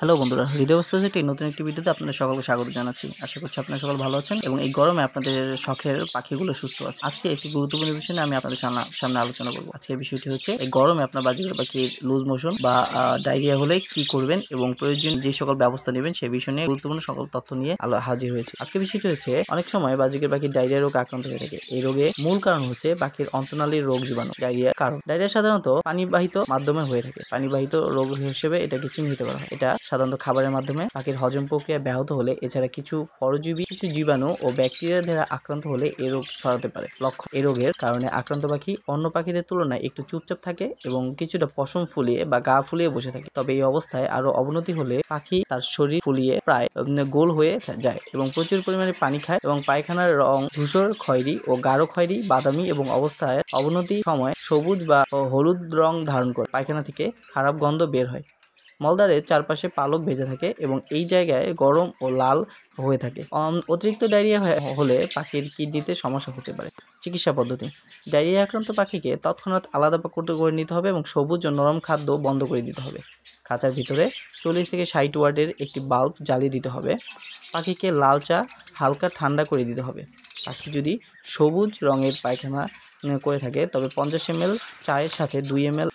Hello বন্ধুরা, হৃদয় সোসাইটির নতুন একটি ভিডিওতে আপনাদের সকলকে স্বাগত জানাচ্ছি। আশা করছি আপনারা সকল ভালো আছেন এবং এই গরমে আপনাদের শখের পাখিগুলো সুস্থ আছে। আজকে একটি গুরুত্বপূর্ণ বিষয় নিয়ে আমি আপনাদের সামনে আলোচনা করব। আজকের বিষয়টি হচ্ছে এই গরমে আপনার বাজিকর পাখির লুজ মোশন বা ডায়রিয়া হলে কি করবেন এবং প্রয়োজন যে সকল ব্যবস্থা নেবেন সেই বিষয় নিয়ে গুরুত্বপূর্ণ সকল তথ্য নিয়ে হাজির হয়েছে। আজকের বিষয়টি হচ্ছে অনেক সময় বাজিকর পাখির ডায়রিয়া রোগ আক্রান্ত হয়ে থাকে। এই রোগে মূল কারণ হচ্ছে পাখির অন্তনালীর রোগ জীবাণু। ডায়রিয়া কারণ ডায়রিয়া সাধারণত পানিবাহিত মাধ্যমে হয়ে থাকে। পানিবাহিত রোগ হিসেবে এটাকে চিহ্নিত করা হয়। এটা সাধারণত খাবারের মাধ্যমে, পাখির হজম প্রক্রিয়া ব্যাহত হলে, এছাড়া কিছু পরজীবী, কিছু জীবাণু ও ব্যাকটেরিয়া দ্বারা আক্রান্ত হলে এই রোগ ছড়াতে পারে। লক্ষণ: এই রোগের কারণে আক্রান্ত পাখি অন্য পাখিদের তুলনায় একটু চুপচাপ থাকে এবং কিছুটা পশম ফুলিয়ে বা গা ফুলিয়ে বসে থাকে। তবে এই অবস্থায় আরো অবনতি হলে পাখি তার শরীর ফুলিয়ে প্রায় গোল হয়ে যায় এবং প্রচুর পরিমাণে পানি খায় এবং পায়খানার রং ধূসর খয়েরি ও গাঢ় খয়েরি বাদামি এবং অবস্থায় অবনতি সময় সবুজ বা হলুদ রং ধারণ করে। পায়খানা থেকে খারাপ গন্ধ বের হয়। মলদ্বারের চারপাশে পালক ভেজে থাকে এবং এই জায়গায় গরম ও লাল হয়ে থাকে। অতিরিক্ত ডায়রিয়া হলে পাখির কিডনিতে সমস্যা হতে পারে। চিকিৎসা পদ্ধতি: ডায়রিয়া আক্রান্ত পাখিকে তৎক্ষণাৎ আলাদা করে নিতে হবে এবং সবুজ ও নরম খাদ্য বন্ধ করে দিতে হবে। খাঁচার ভিতরে 40 থেকে 60 ওয়াটের একটি বাল্ব জ্বালিয়ে দিতে হবে। পাখিকে লাল চা হালকা ঠান্ডা করে দিতে হবে। পাখি যদি সবুজ রঙের পায়খানা করে থাকে তবে 50 ml চায়ের সাথে 2 ml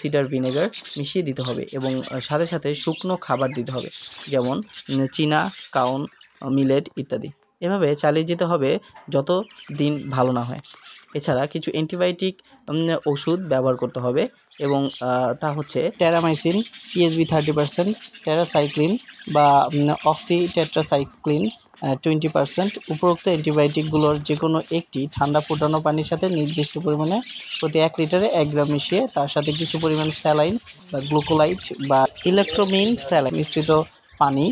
সিডার ভিনেগার মিশিয়ে দিতে হবে এবং সাথে সাথে শুকনো খাবার দিতে হবে, যেমন চীনা, কাউন, মিলেট ইত্যাদি। এভাবে চালিয়ে যেতে হবে যত দিন ভালো না হয়। এছাড়া কিছু অ্যান্টিবায়োটিক ওষুধ ব্যবহার করতে হবে এবং তা হচ্ছে টেরামাইসিন, PSB 30%, টেরাসাইক্লিন বা অক্সিটেট্রাসাইক্লিন 20%। উপরোক্ত অ্যান্টিবায়োটিকগুলোর যে কোনো একটি ঠান্ডা ফুটানো পানির সাথে নির্দিষ্ট পরিমাণে প্রতি 1 লিটারে 1 গ্রাম মিশিয়ে তার সাথে কিছু পরিমাণ স্যালাইন বা গ্লুকোলাইট বা ইলেকট্রোমিন স্যালাইন মিশ্রিত পানি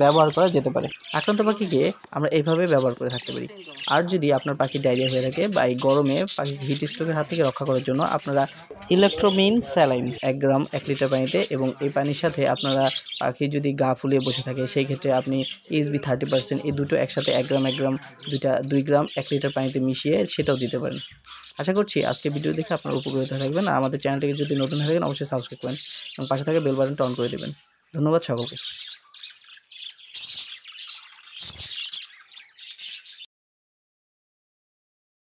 ব্যবহার করা যেতে পারে। আক্রান্ত পাখিকে আমরা এইভাবে ব্যবহার করে থাকতে পারি। আর যদি আপনার পাখি ডায়রিয়া হয়ে থাকে বা এই গরমে পাখি হিট স্ট্রোকের হাত থেকে রক্ষা করার জন্য আপনারা ইলেকট্রোমিন স্যালাইন 1 গ্রাম 1 লিটার পানিতে এবং এই পানির সাথে আপনারা পাখি যদি গা ফুলিয়ে বসে থাকে সেই ক্ষেত্রে আপনি PSB 30% এই দুটো একসাথে 1 গ্রাম 1 গ্রাম 2 গ্রাম 1 লিটার পানিতে মিশিয়ে সেটাও দিতে পারেন। আশা করছি আজকে ভিডিও দেখে আপনারা উপকৃত থাকবেন। আর আমাদের চ্যানেলটিকে যদি নতুন হয়ে থাকেন অবশ্যই সাবস্ক্রাইব করবেন এবং পাশে থাকা বেল বাটনটা অন করে দেবেন। ধন্যবাদ সকলকে।